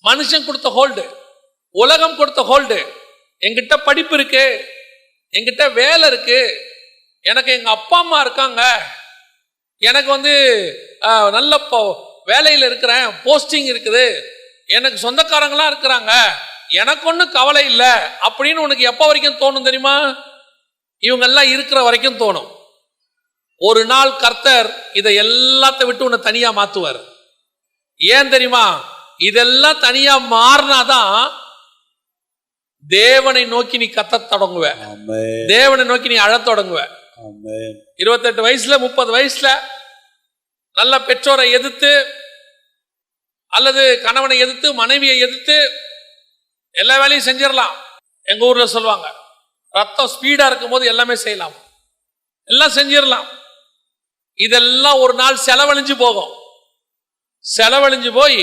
மனுஷன் கொடுத்த ஹோல்டு, உலகம் கொடுத்த ஹோல்டு. என்கிட்ட படிப்பு இருக்கு, என்கிட்ட வேலை இருக்கு, எனக்கு எங்க அப்பா அம்மா இருக்காங்க, எனக்கு நல்ல வேலையில் இருக்கிறேன், போஸ்டிங் இருக்குது, எனக்கு சொந்தக்காரங்களாம் இருக்கிறாங்க, எனக்கு ஒன்றும் கவலை இல்லை அப்படின்னு உனக்கு எப்போ வரைக்கும் தோணும் தெரியுமா? இவங்கெல்லாம் இருக்கிற வரைக்கும் தோணும். ஒரு நாள் கர்த்தர் இதை எல்லாத்தை விட்டு உன்னை தனியா மாத்துவார். ஏன் தெரியுமா? இதெல்லாம் தனியா மாறினாதான் தேவனை நோக்கி நீ கத்த தொடங்குவ, தேவனை நோக்கி நீ அழத் தொடங்குவ. 28 வயசுல 30 வயசுல நல்ல பெற்றோரை எதிர்த்து அல்லது கணவனை எதிர்த்து மனைவியை எதிர்த்து எல்லா வேலையும் செஞ்சிடலாம். எங்க ஊர்ல சொல்லுவாங்க, ரத்தம் ஸ்பீடா இருக்கும் போது எல்லாமே செய்யலாம், எல்லாம் செஞ்சிடலாம். இதெல்லாம் ஒரு நாள் செலவழிஞ்சு போகும். செலவழிஞ்சு போய்